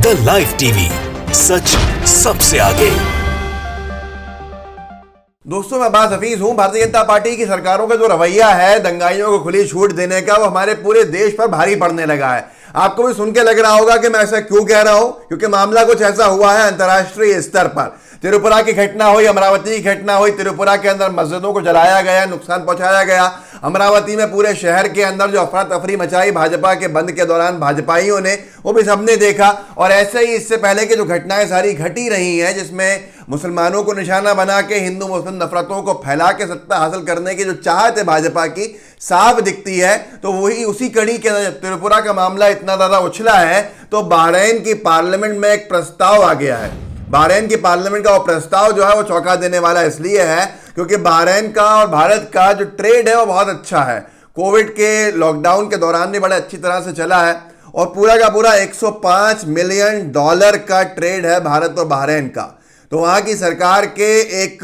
The live TV, सच सबसे आगे। दोस्तों, मैं अब्बास हफीज हूं। भारतीय जनता पार्टी की सरकारों का जो रवैया है दंगाइयों को खुली छूट देने का, वो हमारे पूरे देश पर भारी पड़ने लगा है। आपको भी सुन के लग रहा होगा कि मैं ऐसा क्यों कह रहा हूं, क्योंकि मामला कुछ ऐसा हुआ है अंतर्राष्ट्रीय स्तर पर। त्रिपुरा की घटना हुई, अमरावती की घटना हुई। त्रिपुरा के अंदर मस्जिदों को जलाया गया, नुकसान पहुंचाया गया। अमरावती में पूरे शहर के अंदर जो अफरा तफरी मचाई भाजपा के बंद के दौरान भाजपाइयों ने, वो भी सबने देखा। और ऐसे ही इससे पहले की जो घटनाएं सारी घटी रही हैं, जिसमें मुसलमानों को निशाना बना के हिंदू मुस्लिम नफरतों को फैला के सत्ता हासिल करने की जो चाहत है भाजपा की, साफ दिखती है। तो वही उसी कड़ी के अंदर त्रिपुरा का मामला इतना ज्यादा उछला है, तो बहरीन की पार्लियामेंट में एक प्रस्ताव आ गया है। बहरीन की पार्लियामेंट का वो प्रस्ताव जो है वो चौंका देने वाला इसलिए है क्योंकि बहरीन का और भारत का जो ट्रेड है वो बहुत अच्छा है। कोविड के लॉकडाउन के दौरान भी बड़े अच्छी तरह से चला है और पूरा का पूरा $105 मिलियन का ट्रेड है भारत और बहरीन का। तो वहाँ की सरकार के एक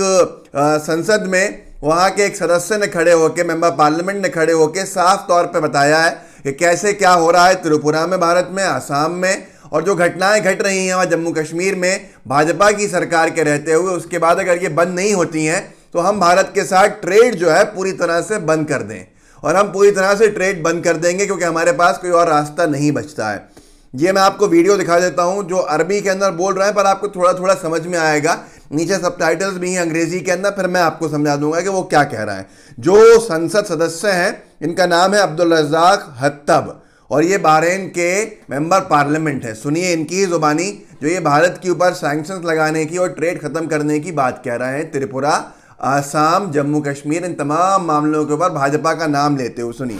संसद में वहाँ के एक सदस्य ने खड़े होकर, मेंबर पार्लियामेंट ने खड़े होकर साफ तौर पे बताया है कि कैसे क्या हो रहा है त्रिपुरा में, भारत में, आसाम में, और जो घटनाएं घट रही हैं वहाँ जम्मू कश्मीर में भाजपा की सरकार के रहते हुए। उसके बाद अगर ये बंद नहीं होती हैं तो हम भारत के साथ ट्रेड जो है पूरी तरह से बंद कर दें, और हम पूरी तरह से ट्रेड बंद कर देंगे क्योंकि हमारे पास कोई और रास्ता नहीं बचता है। ये मैं आपको वीडियो दिखा देता हूं जो अरबी के अंदर बोल रहे हैं, पर आपको थोड़ा थोड़ा समझ में आएगा। नीचे सबटाइटल्स भी हैं अंग्रेजी के अंदर, फिर मैं आपको समझा दूंगा कि वो क्या कह रहा है। जो संसद सदस्य हैं इनका नाम है अब्दुल रज़ाक हत्तब और ये बहरीन के मेंबर पार्लियामेंट है। सुनिए इनकी ही जुबानी, जो ये भारत के ऊपर सैंक्शंस लगाने की और ट्रेड खत्म करने की बात कह रहे हैं। त्रिपुरा, आसाम, जम्मू कश्मीर, इन तमाम मामलों के ऊपर भाजपा का नाम लेते हुए सुनिए।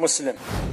मुस्लिम।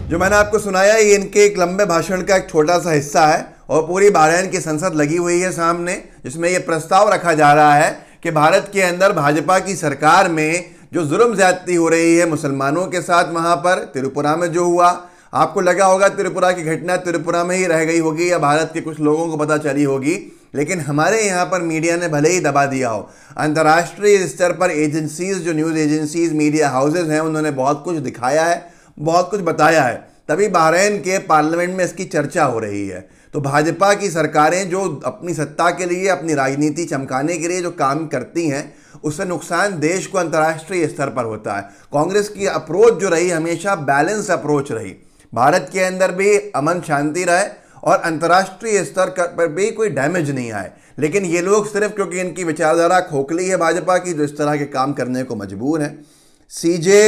जो मैंने आपको सुनाया ये इनके एक लंबे भाषण का एक छोटा सा हिस्सा है और पूरी बहरीन की संसद लगी हुई है सामने, जिसमें ये प्रस्ताव रखा जा रहा है कि भारत के अंदर भाजपा की सरकार में जो जुर्म ज्यादती हो रही है मुसलमानों के साथ, वहां पर त्रिपुरा में जो हुआ, आपको लगा होगा त्रिपुरा की घटना त्रिपुरा में ही रह गई होगी या भारत के कुछ लोगों को पता चली होगी, लेकिन हमारे यहाँ पर मीडिया ने भले ही दबा दिया हो, अंतर्राष्ट्रीय स्तर पर एजेंसीज, जो न्यूज़ एजेंसीज, मीडिया हाउसेज हैं, उन्होंने बहुत कुछ दिखाया है, बहुत कुछ बताया है, तभी बहरीन के पार्लियामेंट में इसकी चर्चा हो रही है। तो भाजपा की सरकारें जो अपनी सत्ता के लिए, अपनी राजनीति चमकाने के लिए जो काम करती हैं, उससे नुकसान देश को अंतर्राष्ट्रीय स्तर पर होता है। कांग्रेस की अप्रोच जो रही हमेशा बैलेंस अप्रोच रही, भारत के अंदर भी अमन शांति रहे और अंतर्राष्ट्रीय स्तर पर भी कोई डैमेज नहीं आए। लेकिन ये लोग सिर्फ क्योंकि इनकी विचारधारा खोखली है भाजपा की, जो इस तरह के काम करने को मजबूर हैं। सीजे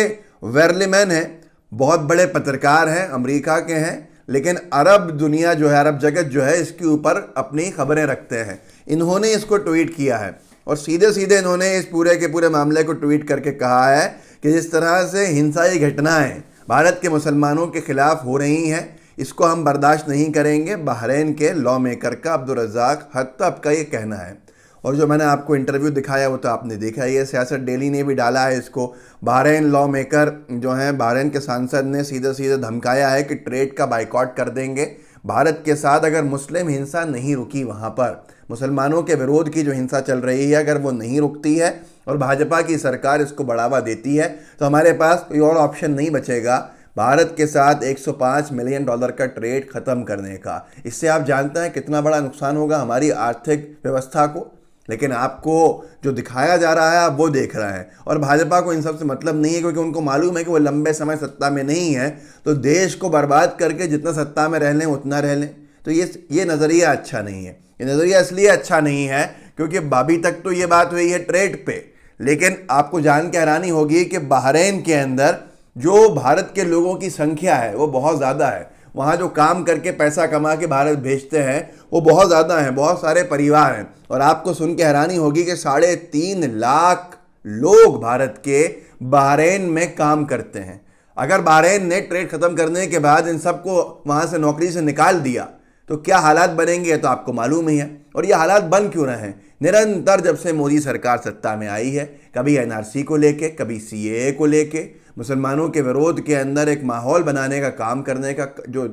वेरलीमैन है, बहुत बड़े पत्रकार हैं, अमेरिका के हैं, लेकिन अरब दुनिया जो है, अरब जगत जो है, इसके ऊपर अपनी खबरें रखते हैं। इन्होंने इसको ट्वीट किया है और सीधे सीधे इन्होंने इस पूरे के पूरे मामले को ट्वीट करके कहा है कि जिस तरह से हिंसाई घटनाएं भारत के मुसलमानों के खिलाफ हो रही हैं, इसको हम बर्दाश्त नहीं करेंगे। बहरीन के लॉ मेकर का, अब्दुल रज़ाक हत्तब का ये कहना है। और जो मैंने आपको इंटरव्यू दिखाया वो तो आपने देखा ही है, सियासत डेली ने भी डाला है इसको। बहरीन लॉ मेकर जो हैं, बहरीन के सांसद ने सीधे सीधे धमकाया है कि ट्रेड का बाइकॉट कर देंगे भारत के साथ अगर मुस्लिम हिंसा नहीं रुकी। वहाँ पर मुसलमानों के विरोध की जो हिंसा चल रही है, अगर वो नहीं रुकती है और भाजपा की सरकार इसको बढ़ावा देती है, तो हमारे पास कोई और ऑप्शन नहीं बचेगा भारत के साथ $105 मिलियन का ट्रेड खत्म करने का। इससे आप जानते हैं कितना बड़ा नुकसान होगा हमारी आर्थिक व्यवस्था को। लेकिन आपको जो दिखाया जा रहा है आप वो देख रहे हैं, और भाजपा को इन सब से मतलब नहीं है, क्योंकि उनको मालूम है कि वो लंबे समय सत्ता में नहीं है, तो देश को बर्बाद करके जितना सत्ता में रह लें उतना रह लें। तो ये नज़रिया अच्छा नहीं है। ये नज़रिया इसलिए अच्छा नहीं है क्योंकि अभी तक तो ये बात हुई है ट्रेड पे, लेकिन आपको जान के हैरानी होगी कि बहरीन के अंदर जो भारत के लोगों की संख्या है वो बहुत ज़्यादा है। वहाँ जो काम करके पैसा कमा के भारत भेजते हैं वो बहुत ज़्यादा हैं, बहुत सारे परिवार हैं। और आपको सुन के हैरानी होगी कि 3.5 लाख लोग भारत के बहरीन में काम करते हैं। अगर बहरीन ने ट्रेड खत्म करने के बाद इन सबको वहां से नौकरी से निकाल दिया तो क्या हालात बनेंगे, तो आपको मालूम ही है। और ये हालात बन क्यों रहे हैं? निरंतर जब से मोदी सरकार सत्ता में आई है, कभी एनआरसी को लेके, कभी सीएए को लेके, मुसलमानों के विरोध के अंदर एक माहौल बनाने का काम करने का जो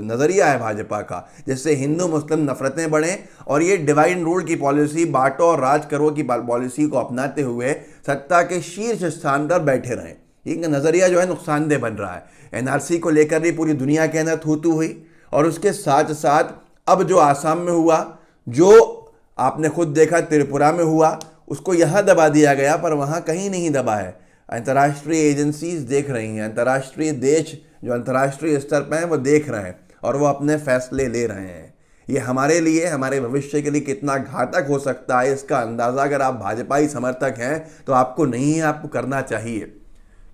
नज़रिया है भाजपा का, जिससे हिंदू मुस्लिम नफरतें बढ़ें और ये डिवाइड एंड रूल की पॉलिसी, बांटो और राज करो की पॉलिसी को अपनाते हुए सत्ता के शीर्ष स्थान पर बैठे रहें, इनका नज़रिया जो है नुकसानदेह बन रहा है। एनआरसी को लेकर भी पूरी दुनिया के अंदर थू थू हुई, और उसके साथ साथ अब जो आसाम में हुआ, जो आपने खुद देखा त्रिपुरा में हुआ, उसको यहाँ दबा दिया गया, पर वहाँ कहीं नहीं दबा है। अंतर्राष्ट्रीय एजेंसीज देख रही हैं, अंतर्राष्ट्रीय देश जो अंतर्राष्ट्रीय स्तर पर हैं वो देख रहे हैं और वो अपने फैसले ले रहे हैं। ये हमारे लिए, हमारे भविष्य के लिए कितना घातक हो सकता है, इसका अंदाज़ा अगर आप भाजपाई समर्थक हैं तो आपको नहीं है, आपको करना चाहिए,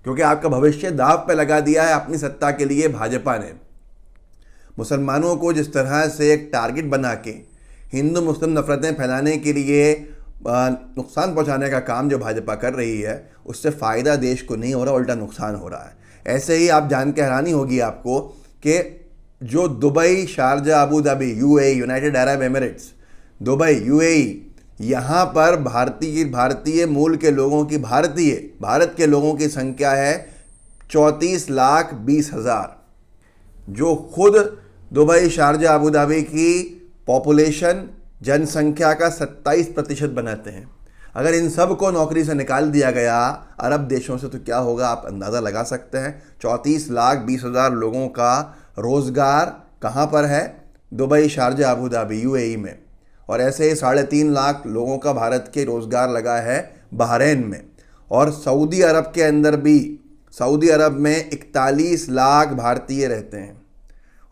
क्योंकि आपका भविष्य दांव पे लगा दिया है अपनी सत्ता के लिए भाजपा ने। मुसलमानों को जिस तरह से एक टारगेट बना के हिंदू मुस्लिम नफरतें फैलाने के लिए नुकसान पहुंचाने का काम जो भाजपा कर रही है, उससे फ़ायदा देश को नहीं हो रहा, उल्टा नुकसान हो रहा है। ऐसे ही आप जान के हैरानी होगी आपको कि जो Dubai, Sharjah, Abu Dhabi, UAE, United Arab Emirates, Dubai, UAE, यहाँ पर भारतीय मूल के लोगों की, भारत के लोगों की संख्या है 34,20,000, जो खुद दुबई, शारजा, अबू धाबी की पॉपुलेशन, जनसंख्या का 27% बनाते हैं। अगर इन सब को नौकरी से निकाल दिया गया अरब देशों से तो क्या होगा, आप अंदाज़ा लगा सकते हैं। 34,20,000 लोगों का रोज़गार कहाँ पर है? Dubai, Sharjah, Abu Dhabi, UAE में। और ऐसे ही 3.5 लाख लोगों का भारत के रोज़गार लगा है बहरीन में। और सऊदी अरब के अंदर भी, सऊदी अरब में 41 लाख भारतीय रहते हैं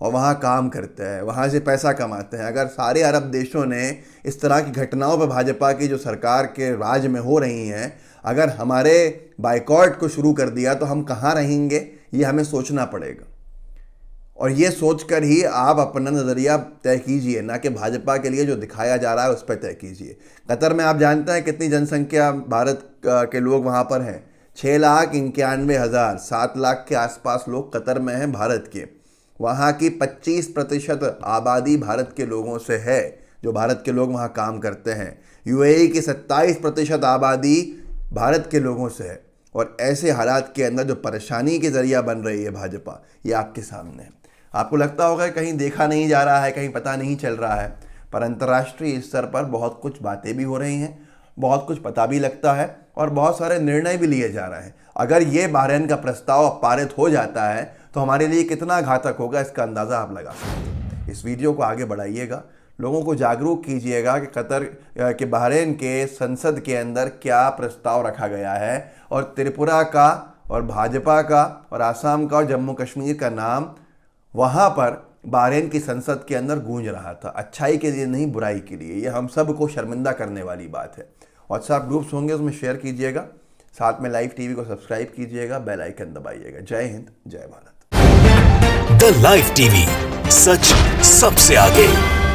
और वहाँ काम करते हैं, वहाँ से पैसा कमाते हैं। अगर सारे अरब देशों ने इस तरह की घटनाओं पर भाजपा की जो सरकार के राज में हो रही हैं, अगर हमारे बाइकॉट को शुरू कर दिया तो हम कहाँ रहेंगे, ये हमें सोचना पड़ेगा। और ये सोचकर ही आप अपना नज़रिया तय कीजिए, ना कि भाजपा के लिए जो दिखाया जा रहा है उस पर तय कीजिए। कतर में आप जानते हैं कितनी जनसंख्या भारत के लोग वहाँ पर हैं? 6,91,000, 7 लाख के आसपास लोग कतर में हैं भारत के। वहाँ की 25% आबादी भारत के लोगों से है, जो भारत के लोग वहाँ काम करते हैं। यूएई की 27% आबादी भारत के लोगों से है। और ऐसे हालात के अंदर जो परेशानी के ज़रिया बन रही है भाजपा, ये आपके सामने है। आपको लगता होगा कहीं देखा नहीं जा रहा है, कहीं पता नहीं चल रहा है, पर अंतर्राष्ट्रीय स्तर पर बहुत कुछ बातें भी हो रही हैं, बहुत कुछ पता भी लगता है और बहुत सारे निर्णय भी लिए जा रहे हैं। अगर ये बहरीन का प्रस्ताव पारित हो जाता है तो हमारे लिए कितना घातक होगा, इसका अंदाज़ा आप लगा सकते हैं। इस वीडियो को आगे बढ़ाइएगा, लोगों को जागरूक कीजिएगा कि कतर के बहरीन के संसद के अंदर क्या प्रस्ताव रखा गया है और त्रिपुरा का और भाजपा का और आसाम का और जम्मू कश्मीर का नाम वहाँ पर बहरीन की संसद के अंदर गूंज रहा था। अच्छाई के लिए नहीं, बुराई के लिए। ये हम सब को शर्मिंदा करने वाली बात है। व्हाट्सएप ग्रुप्स होंगे, उसमें शेयर कीजिएगा, साथ में लाइव टीवी को सब्सक्राइब कीजिएगा, बेल आइकन दबाइएगा। जय हिंद, जय भारत। द लाइव टीवी, सच सबसे आगे।